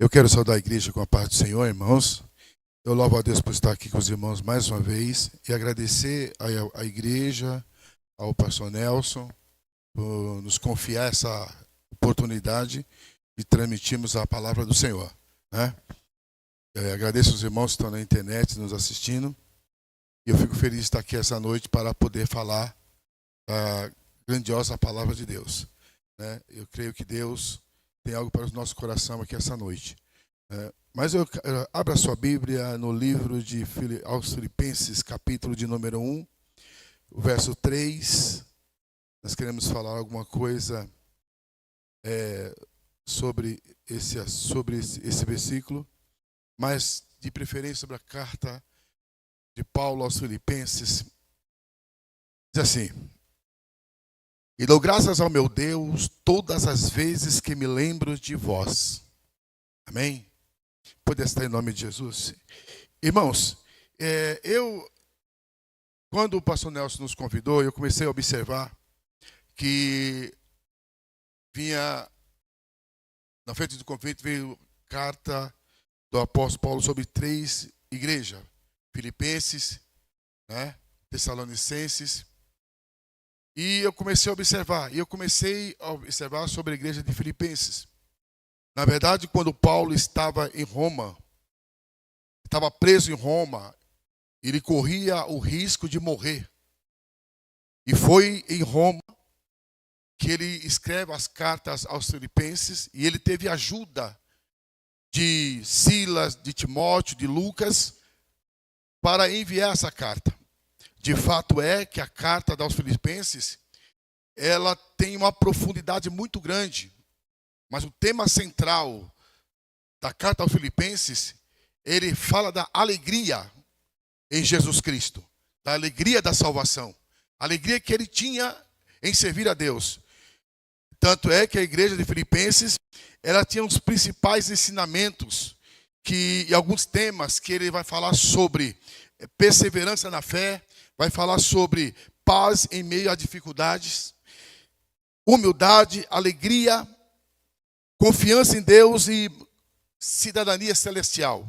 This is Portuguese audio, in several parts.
Eu quero saudar a igreja com a paz do Senhor, irmãos. Eu louvo a Deus por estar aqui com os irmãos mais uma vez e agradecer à igreja, ao pastor Nelson, por nos confiar essa oportunidade de transmitirmos a palavra do Senhor, né? Agradeço os irmãos que estão na internet nos assistindo e eu fico feliz de estar aqui essa noite para poder falar a grandiosa palavra de Deus, né? Eu creio que Deus tem algo para o nosso coração aqui essa noite. Mas abra sua Bíblia no livro de aos Filipenses, capítulo de número 1, o verso 3. Nós queremos falar alguma coisa sobre esse versículo, mas de preferência sobre a carta de Paulo aos Filipenses. Diz assim: E dou graças ao meu Deus todas as vezes que me lembro de vós. Amém? Pode estar em nome de Jesus. Irmãos, quando o pastor Nelson nos convidou, eu comecei a observar que vinha, na frente do convite, veio carta do apóstolo Paulo sobre 3 igrejas: Filipenses, né, Tessalonicenses. E eu comecei a observar sobre a igreja de Filipenses. Na verdade, quando Paulo estava em Roma, estava preso em Roma, ele corria o risco de morrer. E foi em Roma que ele escreve as cartas aos Filipenses, e ele teve ajuda de Silas, de Timóteo, de Lucas, para enviar essa carta. De fato é que a carta aos Filipenses, ela tem uma profundidade muito grande. Mas o tema central da carta aos Filipenses, ele fala da alegria em Jesus Cristo, da alegria da salvação, a alegria que ele tinha em servir a Deus. Tanto é que a igreja de Filipenses, ela tinha os principais ensinamentos e alguns temas que ele vai falar sobre perseverança na fé, vai falar sobre paz em meio a dificuldades, humildade, alegria, confiança em Deus e cidadania celestial.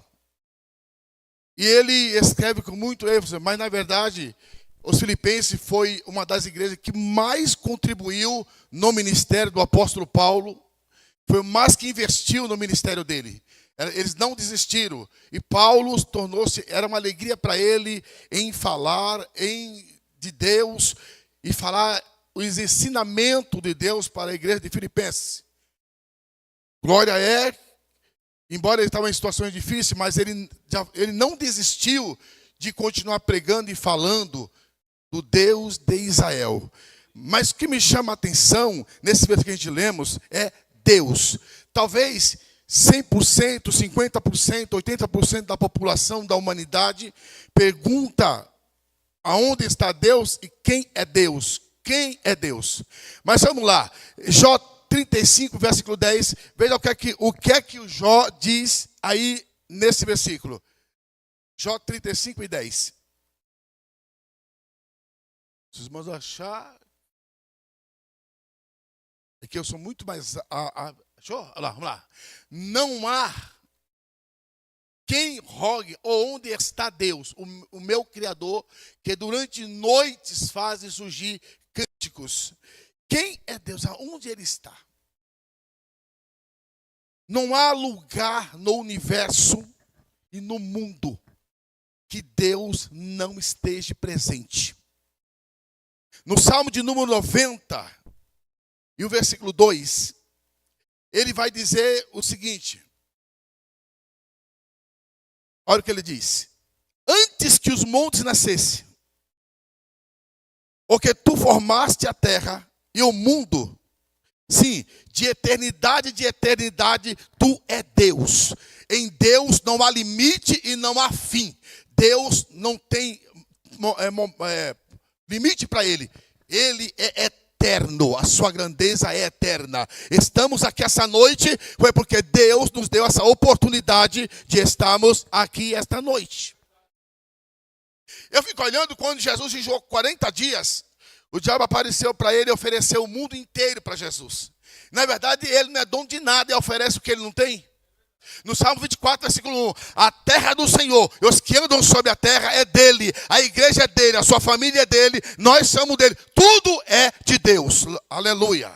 E ele escreve com muito ênfase, mas na verdade, os Filipenses foi uma das igrejas que mais contribuiu no ministério do apóstolo Paulo, foi mais que investiu no ministério dele. Eles não desistiram. E Paulo era uma alegria para ele em falar de Deus e falar os ensinamentos de Deus para a igreja de Filipenses. Glória embora ele estava em situações difíceis, mas ele não desistiu de continuar pregando e falando do Deus de Israel. Mas o que me chama a atenção, nesse versículo que a gente lemos, é Deus. Talvez 100%, 50%, 80% da população da humanidade pergunta aonde está Deus e quem é Deus. Quem é Deus? Mas vamos lá, Jó 35, versículo 10, veja o que é que o Jó diz aí nesse versículo. Jó 35 e 10. Se os irmãos achar, é que eu sou muito mais... vamos lá. Não há quem rogue ou onde está Deus, o meu Criador, que durante noites faz surgir cânticos. Quem é Deus? Aonde Ele está? Não há lugar no universo e no mundo que Deus não esteja presente. No Salmo de número 90, e o versículo 2, ele vai dizer o seguinte. Olha o que ele diz. Antes que os montes nascessem, porque tu formaste a terra e o mundo, sim, de eternidade, tu é Deus. Em Deus não há limite e não há fim. Deus não tem limite para Ele. Ele é eterno, a sua grandeza é eterna. Estamos aqui essa noite, foi porque Deus nos deu essa oportunidade de estarmos aqui esta noite. Eu fico olhando quando Jesus jejuou 40 dias, o diabo apareceu para ele e ofereceu o mundo inteiro para Jesus. Na verdade, ele não é dono de nada e oferece o que ele não tem. No Salmo 24, versículo 1, a terra é do Senhor, e os que andam sobre a terra é dele, a igreja é dele, a sua família é dele, nós somos dele, tudo é de Deus. Aleluia.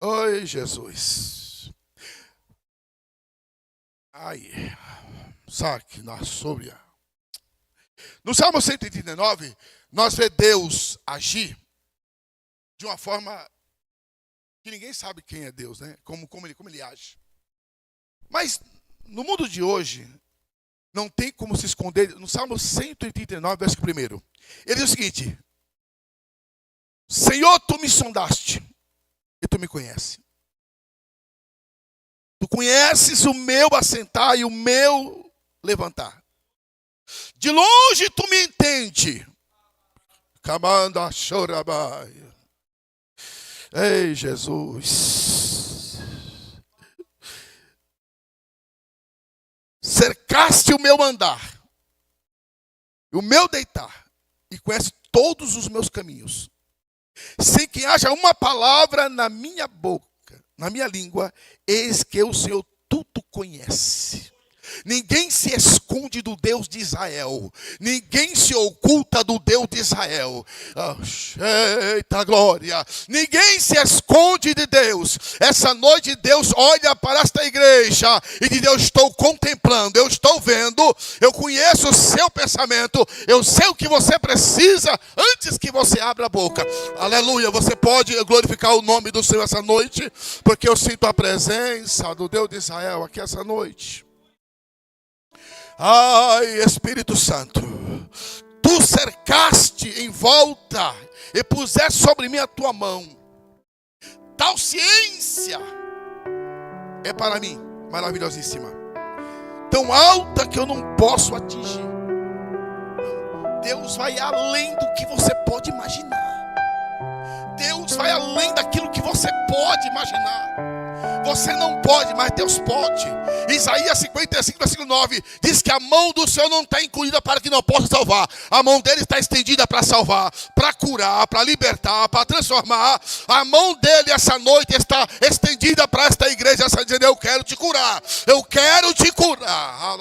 Oi, Jesus. Ai, saque na sóbria. No Salmo 139, nós vemos Deus agir de uma forma que ninguém sabe quem é Deus, né? Como ele age. Mas no mundo de hoje, não tem como se esconder. No Salmo 139, versículo 1, ele diz o seguinte: Senhor, tu me sondaste e tu me conheces. Tu conheces o meu assentar e o meu levantar. De longe tu me entende. Camanda chorabai. Ei, Jesus. Cercaste o meu andar, o meu deitar, e conhece todos os meus caminhos. Sem que haja uma palavra na minha boca, na minha língua, eis que o Senhor tudo conhece. Ninguém se esconde do Deus de Israel. Ninguém se oculta do Deus de Israel. Eita glória. Ninguém se esconde de Deus. Essa noite Deus olha para esta igreja e diz: eu estou contemplando, eu estou vendo, eu conheço o seu pensamento, eu sei o que você precisa antes que você abra a boca. Aleluia. Você pode glorificar o nome do Senhor essa noite, porque eu sinto a presença do Deus de Israel aqui essa noite. Ai, Espírito Santo, tu cercaste em volta e puseste sobre mim a tua mão. Tal ciência é para mim maravilhosíssima, tão alta que eu não posso atingir. Deus vai além do que você pode imaginar. Deus vai além daquilo que você pode imaginar. Você não pode, mas Deus pode. Isaías 55, versículo 9 diz que a mão do Senhor não está encolhida para que não possa salvar. A mão dele está estendida para salvar, para curar, para libertar, para transformar. A mão dele essa noite está estendida para esta igreja, está dizendo: eu quero te curar, eu quero te curar.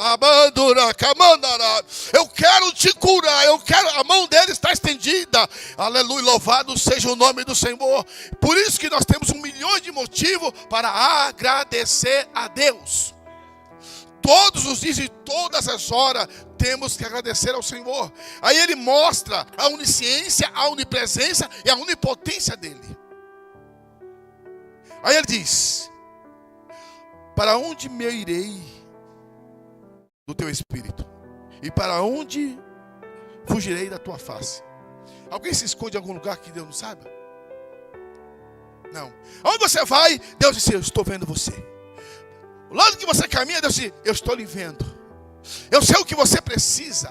Eu quero te curar, eu quero. A mão dele está estendida. Aleluia, louvado seja o nome do Senhor. Por isso que nós temos 1 milhão de motivos para agradecer a Deus. Todos os dias e todas as horas temos que agradecer ao Senhor. Aí ele mostra a onisciência, a onipresença e a onipotência dele. Aí ele diz: para onde me irei do teu espírito? E para onde fugirei da tua face? Alguém se esconde em algum lugar que Deus não sabe? Não. Aonde você vai, Deus disse: eu estou vendo você. O lado que você caminha, Deus disse: eu estou lhe vendo. Eu sei o que você precisa.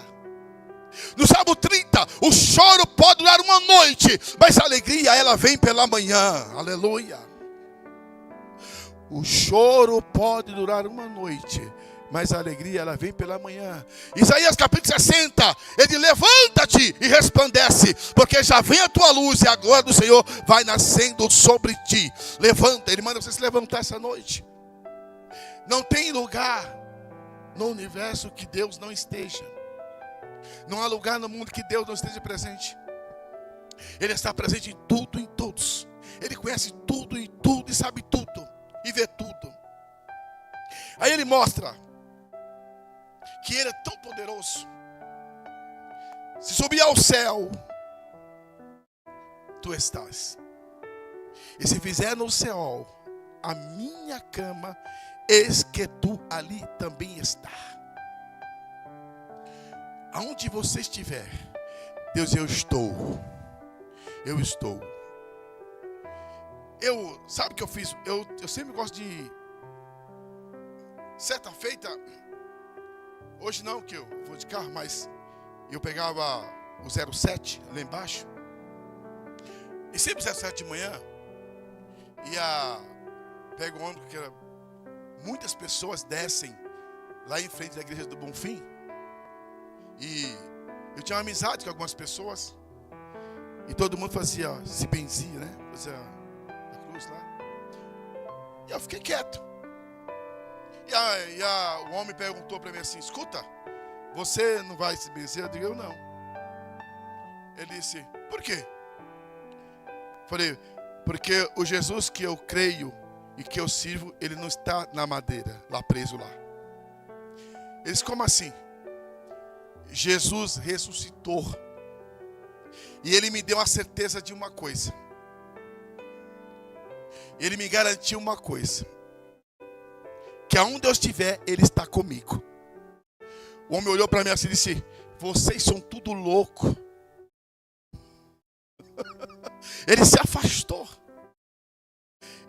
No Salmo 30, o choro pode durar uma noite, mas a alegria, ela vem pela manhã. Aleluia. O choro pode durar uma noite, mas a alegria, ela vem pela manhã. Isaías capítulo 60, ele diz: levanta-te e resplandece, porque já vem a tua luz e a glória do Senhor vai nascendo sobre ti. Levanta, ele manda você se levantar essa noite. Não tem lugar no universo que Deus não esteja. Não há lugar no mundo que Deus não esteja presente. Ele está presente em tudo e em todos. Ele conhece tudo e tudo e sabe tudo e vê tudo. Aí ele mostra que ele é tão poderoso. Se subir ao céu, tu estás. E se fizer no céu a minha cama, eis que tu ali também está. Aonde você estiver, Deus, eu estou. Eu estou. Sabe o que eu fiz? Eu sempre gosto de... Certa feita, hoje não, que eu vou de carro, mas eu pegava o 07 lá embaixo. E sempre 07 de manhã, pego o ônibus, porque muitas pessoas descem lá em frente da igreja do Bonfim. E eu tinha uma amizade com algumas pessoas. E todo mundo fazia, se benzia, né? Fazia a cruz lá. E eu fiquei quieto. O homem perguntou para mim assim: escuta, você não vai se benzer? Eu digo: eu não. Ele disse: por quê? Falei: porque o Jesus que eu creio e que eu sirvo, ele não está na madeira, lá preso lá. Eles: como assim? Jesus ressuscitou. E ele me deu a certeza de uma coisa. Ele me garantiu uma coisa: que aonde eu estiver, ele está comigo. O homem olhou para mim assim e disse: vocês são tudo louco. Ele se afastou.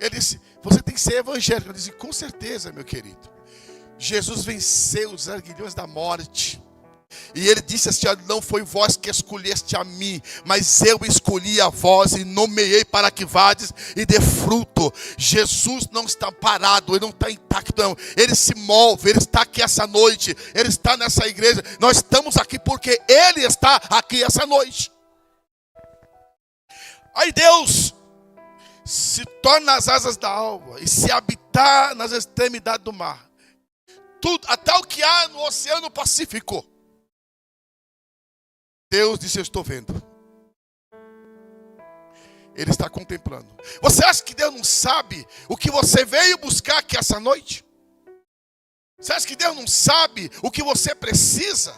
Ele disse: você tem que ser evangélico. Eu disse: com certeza, meu querido. Jesus venceu os aguilhões da morte. E ele disse assim: não foi vós que escolheste a mim, mas eu escolhi a vós e nomeei para que vades e dê fruto. Jesus não está parado, ele não está intacto, não. Ele se move, ele está aqui essa noite, ele está nessa igreja. Nós estamos aqui porque ele está aqui essa noite. Aí Deus se torna as asas da alva e se habitar nas extremidades do mar. Tudo, até o que há no Oceano Pacífico. Deus disse: eu estou vendo. Ele está contemplando. Você acha que Deus não sabe o que você veio buscar aqui essa noite? Você acha que Deus não sabe o que você precisa?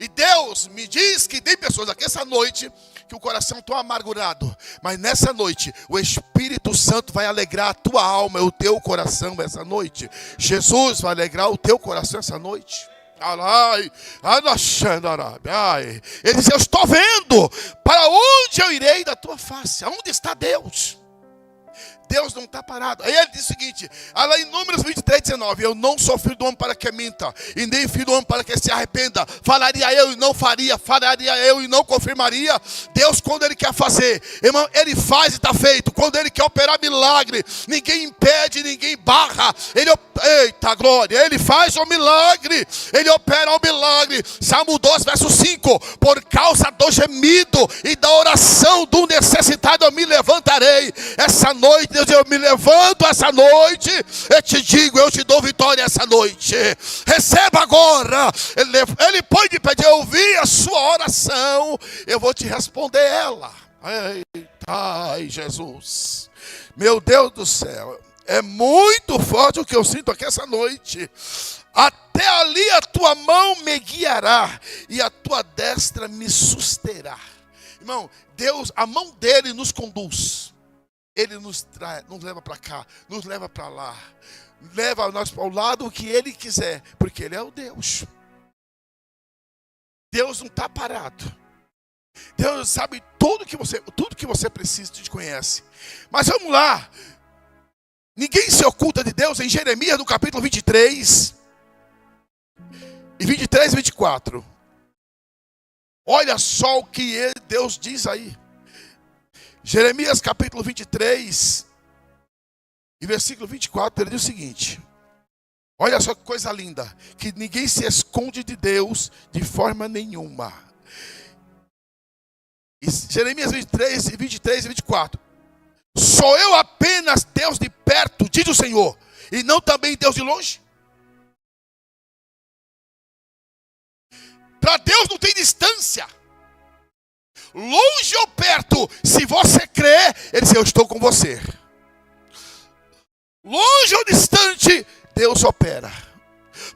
E Deus me diz que tem pessoas aqui essa noite que o coração está amargurado. Mas nessa noite o Espírito Santo vai alegrar a tua alma e o teu coração essa noite. Jesus vai alegrar o teu coração essa noite. Ele diz: eu estou vendo. Para onde eu irei da tua face? Aonde está Deus? Deus não está parado. Aí ele diz o seguinte, lá em Números 23, 19: eu não sou filho do homem para que minta, e nem filho do homem para que se arrependa. Falaria eu e não faria, falaria eu e não confirmaria. Deus, quando ele quer fazer, irmão, ele faz e está feito. Quando ele quer operar milagre, ninguém impede, ninguém barra. Eita glória, ele faz o milagre, ele opera o milagre. Salmo 12, verso 5: por causa do gemido e da oração do necessitado eu me levantarei. Essa noite, Deus, eu me levanto essa noite, eu te digo, eu te dou vitória essa noite. Receba agora. Ele pode pedir: eu ouvi a sua oração, eu vou te responder ela. Ai, Jesus, meu Deus do céu, é muito forte o que eu sinto aqui essa noite. Até ali a tua mão me guiará e a tua destra me susterá. Irmão, Deus, a mão dele nos conduz. Ele nos leva para cá, nos leva para lá, leva nós para o lado que ele quiser, porque ele é o Deus. Deus não está parado. Deus sabe tudo que você precisa, te conhece. Mas vamos lá. Ninguém se oculta de Deus. Em Jeremias, no capítulo 23, e 23 e 24. Olha só o que Deus diz aí. Jeremias capítulo 23, e versículo 24, ele diz o seguinte. Olha só que coisa linda. Que ninguém se esconde de Deus de forma nenhuma. E Jeremias 23 e 24. Sou eu apenas Deus de perto, diz o Senhor, e não também Deus de longe? Para Deus não tem distância. Longe ou perto, se você crer, ele diz: eu estou com você. Longe ou distante, Deus opera.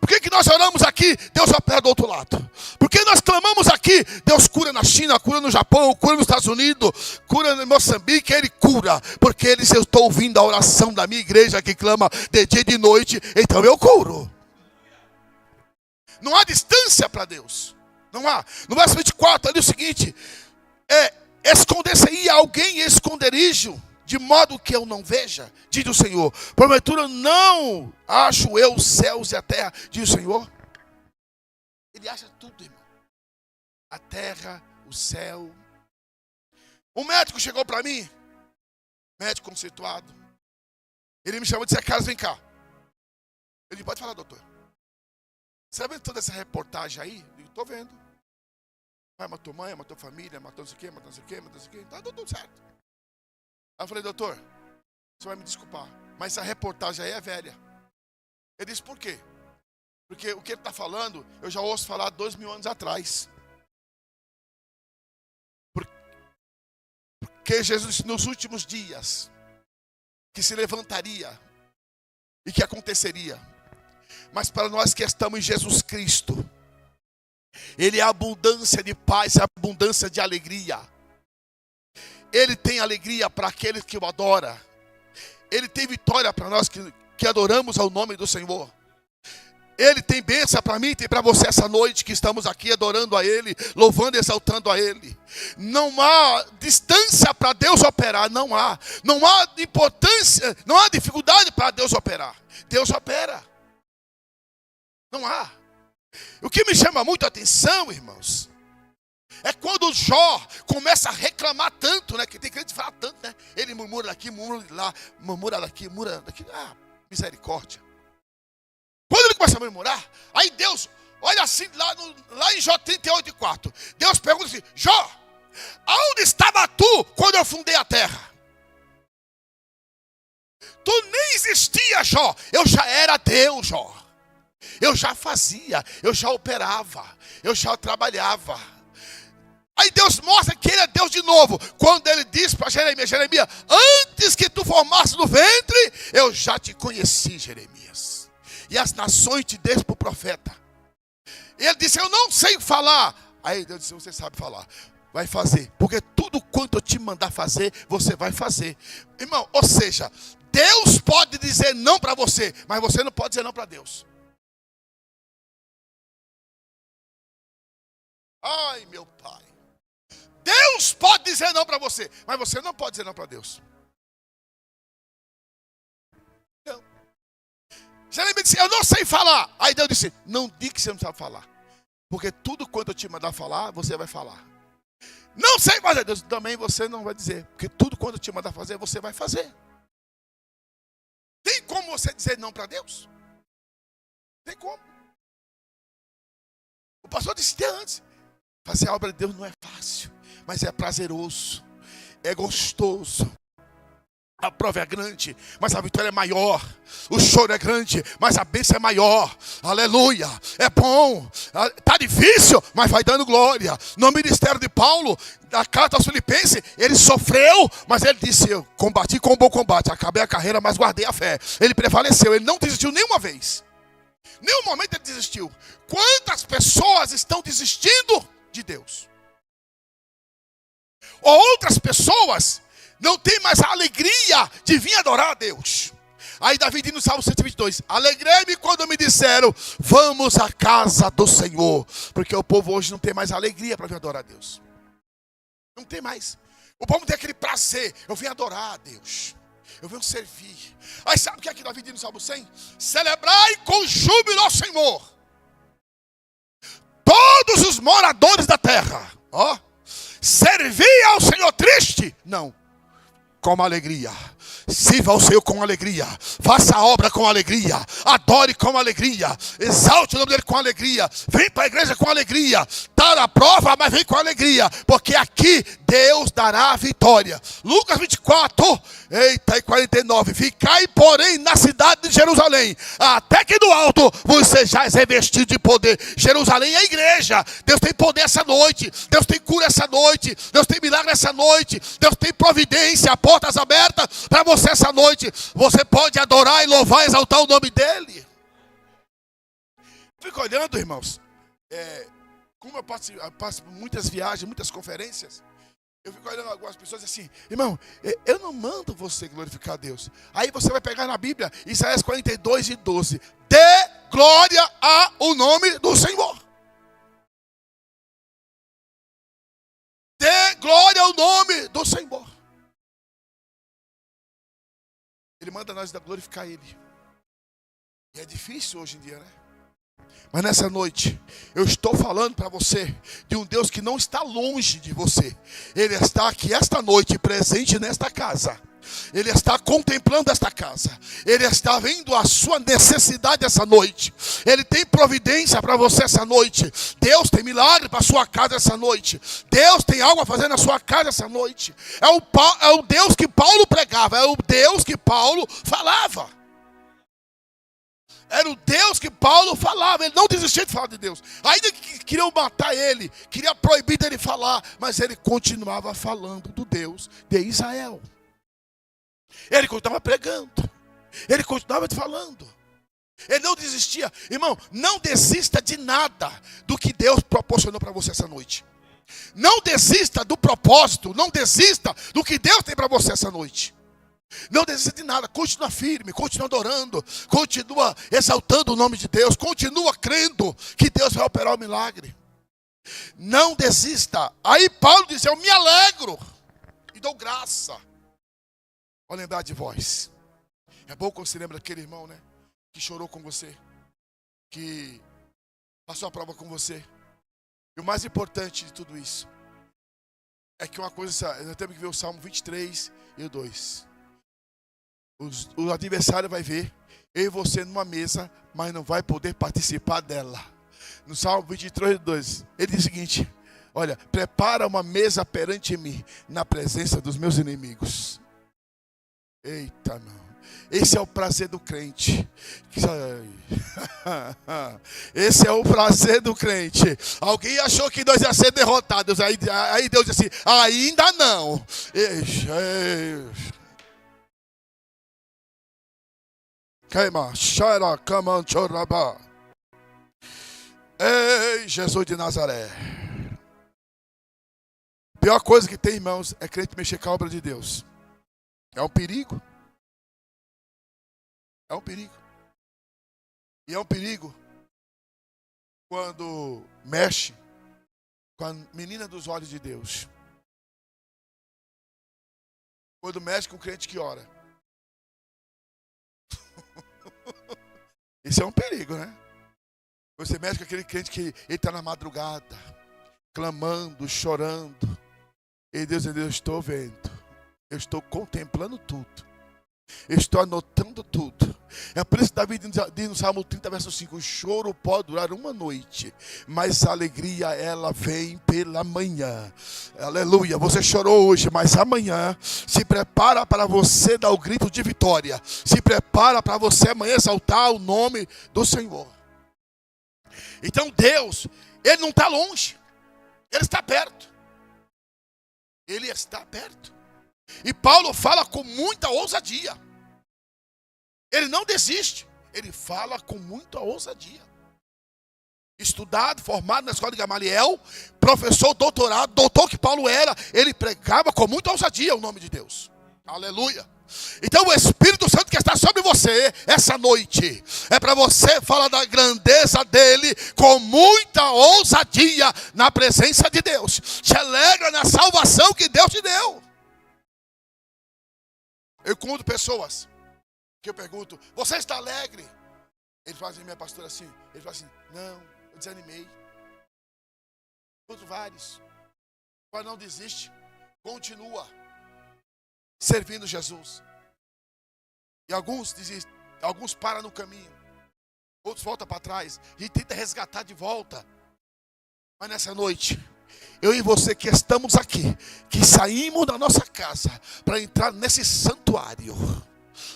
Por que nós oramos aqui? Deus opera do outro lado. Por que nós clamamos aqui? Deus cura na China, cura no Japão, cura nos Estados Unidos, cura em Moçambique. Ele cura, porque ele diz: eu estou ouvindo a oração da minha igreja que clama de dia e de noite, então eu curo. Não há distância para Deus. Não há. No verso 24, ele diz o seguinte: esconder-se-ia alguém em esconderijo, de modo que eu não veja, diz o Senhor. Porventura não acho eu os céus e a terra, diz o Senhor. Ele acha tudo, irmão. A terra, o céu. Um médico chegou para mim, médico conceituado. Ele me chamou e disse: Carlos, vem cá. Ele: pode falar, doutor. Você está vendo toda essa reportagem aí? Eu: estou vendo. Vai, matou mãe, matou família, matou não sei o quê, matou não sei o quê, matou não sei o quê. Tá tudo certo. Aí eu falei: doutor, você vai me desculpar, mas essa reportagem aí é velha. Ele disse, por quê? Porque o que ele está falando, eu já ouço falar 2000 anos atrás. Porque Jesus disse nos últimos dias que se levantaria e que aconteceria. Mas para nós que estamos em Jesus Cristo, Ele é a abundância de paz, é a abundância de alegria. Ele tem alegria para aqueles que o adoram. Ele tem vitória para nós que adoramos ao nome do Senhor. Ele tem bênção para mim e tem para você essa noite que estamos aqui adorando a Ele, louvando e exaltando a Ele. Não há distância para Deus operar, não há. Não há importância, não há dificuldade para Deus operar. Deus opera. Não há. O que me chama muito a atenção, irmãos, é quando o Jó começa a reclamar tanto, né? Que tem crente que fala tanto, né? Ele murmura daqui, murmura de lá, murmura daqui, murmura daqui. Ah, misericórdia. Quando ele começa a murmurar, aí Deus, olha assim, lá em Jó 38:4. Deus pergunta assim, Jó, aonde estava tu quando eu fundei a terra? Tu nem existia, Jó. Eu já era Deus, Jó. Eu já fazia, eu já operava, eu já trabalhava. Aí Deus mostra que Ele é Deus de novo. Quando Ele diz para Jeremias, Jeremias, antes que tu formasse no ventre, eu já te conheci, Jeremias. E as nações te dei para o profeta. Ele disse, eu não sei falar. Aí Deus disse, você sabe falar. Vai fazer, porque tudo quanto eu te mandar fazer, você vai fazer. Irmão, ou seja, Deus pode dizer não para você, mas você não pode dizer não para Deus. Ai, meu Pai. Deus pode dizer não para você, mas você não pode dizer não para Deus. Não. Jeremias disse, eu não sei falar. Aí Deus disse, não diga que você não sabe falar. Porque tudo quanto eu te mandar falar, você vai falar. Não sei fazer, Deus, também você não vai dizer. Porque tudo quanto eu te mandar fazer, você vai fazer. Tem como você dizer não para Deus? Tem como. O pastor disse até antes, fazer a obra de Deus não é fácil, mas é prazeroso, é gostoso. A prova é grande, mas a vitória é maior. O choro é grande, mas a bênção é maior. Aleluia, é bom. Está difícil, mas vai dando glória. No ministério de Paulo, na carta aos Filipenses, ele sofreu, mas ele disse, eu combati com um bom combate, acabei a carreira, mas guardei a fé. Ele prevaleceu, ele não desistiu nenhuma vez. Nenhum momento ele desistiu. Quantas pessoas estão desistindo de Deus? Ou outras pessoas não têm mais a alegria de vir adorar a Deus. Aí Davi diz no Salmo 122, alegrei-me quando me disseram, vamos à casa do Senhor. Porque o povo hoje não tem mais alegria para vir adorar a Deus. Não tem mais. O povo não tem aquele prazer, eu vim adorar a Deus, eu venho servir. Aí sabe o que é que Davi diz no Salmo 100? Celebrai com júbilo ao Senhor todos os moradores da terra. Ó, servir ao Senhor triste? Não, com alegria. Sirva ao Senhor com alegria. Faça a obra com alegria. Adore com alegria. Exalte o nome dele com alegria. Vem para a igreja com alegria. Está na prova, mas vem com alegria. Porque aqui Deus dará a vitória. Lucas 24, eita, e 49. Ficai, porém, na cidade de Jerusalém, até que do alto vos sejais revestidos de poder. Jerusalém é a igreja. Deus tem poder essa noite. Deus tem cura essa noite. Deus tem milagre essa noite. Deus tem providência, portas abertas para você essa noite. Você pode adorar e louvar e exaltar o nome dele. Fico olhando, irmãos, como eu passo por muitas viagens, muitas conferências, eu fico olhando algumas pessoas assim, irmão, eu não mando você glorificar a Deus. Aí você vai pegar na Bíblia, Isaías 42:12, dê glória ao nome do Senhor. Dê glória ao nome do Senhor. Ele manda nós glorificar Ele. E é difícil hoje em dia, né? Mas nessa noite, eu estou falando para você de um Deus que não está longe de você. Ele está aqui esta noite, presente nesta casa. Ele está contemplando esta casa. Ele está vendo a sua necessidade essa noite. Ele tem providência para você essa noite. Deus tem milagre para a sua casa essa noite. Deus tem algo a fazer na sua casa essa noite. É o Deus que Paulo pregava. É o Deus que Paulo falava. Era o Deus que Paulo falava. Ele não desistia de falar de Deus. Ainda que queriam matar ele, queria proibir dele falar, mas ele continuava falando do Deus de Israel. Ele continuava pregando. Ele continuava falando. Ele não desistia. Irmão, não desista de nada do que Deus proporcionou para você essa noite. Não desista do propósito. Não desista do que Deus tem para você essa noite. Não desista de nada, continua firme, continua adorando, continua exaltando o nome de Deus, continua crendo que Deus vai operar o milagre. Não desista. Aí Paulo diz, eu me alegro e dou graça ao lembrar de vós. É bom quando você lembra daquele irmão, né? Que chorou com você, que passou a prova com você. E o mais importante de tudo isso é que uma coisa, nós temos que ver o Salmo 23 e o 2. O adversário vai ver eu e você numa mesa, mas não vai poder participar dela. No Salmo 23, 2, ele diz o seguinte: olha, prepara uma mesa perante mim, na presença dos meus inimigos. Eita, não. Esse é o prazer do crente. Esse é o prazer do crente. Alguém achou que nós ia ser derrotados. Aí Deus disse assim, ainda não. Queima, xara, cama, chorabá. Ei, Jesus de Nazaré. Pior coisa que tem, irmãos, é crente mexer com a obra de Deus. É um perigo. É um perigo. E é um perigo quando mexe com a menina dos olhos de Deus. Quando mexe com o crente que ora. Isso é um perigo, né? Você mexe com aquele crente que ele está na madrugada, clamando, chorando. E Deus, eu estou vendo. Eu estou contemplando tudo. Eu estou anotando tudo. É por isso que Davi diz no Salmo 30, verso 5: o choro pode durar uma noite, mas a alegria ela vem pela manhã. Aleluia, você chorou hoje, mas amanhã se prepara para você dar o grito de vitória. Se prepara para você amanhã exaltar o nome do Senhor. Então Deus, Ele não está longe, Ele está perto. Ele está perto. E Paulo fala com muita ousadia. Ele não desiste. Ele fala com muita ousadia. Estudado, formado na escola de Gamaliel, professor, doutorado, doutor que Paulo era, ele pregava com muita ousadia o nome de Deus. Aleluia. Então o Espírito Santo que está sobre você essa noite é para você falar da grandeza dele com muita ousadia na presença de Deus. Te alegra na salvação que Deus te deu. Eu encontro pessoas que eu pergunto, você está alegre? Ele fala assim, minha pastora, assim, ele fala assim, não, eu desanimei. Encontro vários. Mas não desiste, continua servindo Jesus. E alguns desistem, alguns param no caminho, outros voltam para trás e tenta resgatar de volta. Mas nessa noite, eu e você que estamos aqui, que saímos da nossa casa para entrar nesse santuário,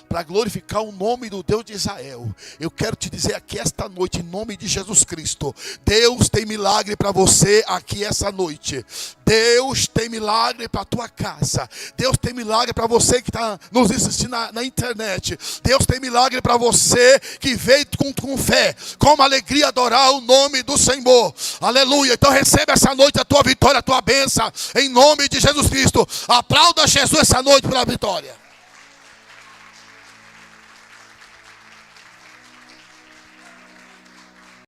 para glorificar o nome do Deus de Israel, eu quero te dizer aqui esta noite, em nome de Jesus Cristo, Deus tem milagre para você aqui essa noite. Deus tem milagre para a tua casa. Deus tem milagre para você que está nos assistindo na internet. Deus tem milagre para você que veio com fé, com alegria adorar o nome do Senhor. Aleluia. Então receba essa noite a tua vitória, a tua bênção, em nome de Jesus Cristo. Aplauda Jesus essa noite pela vitória.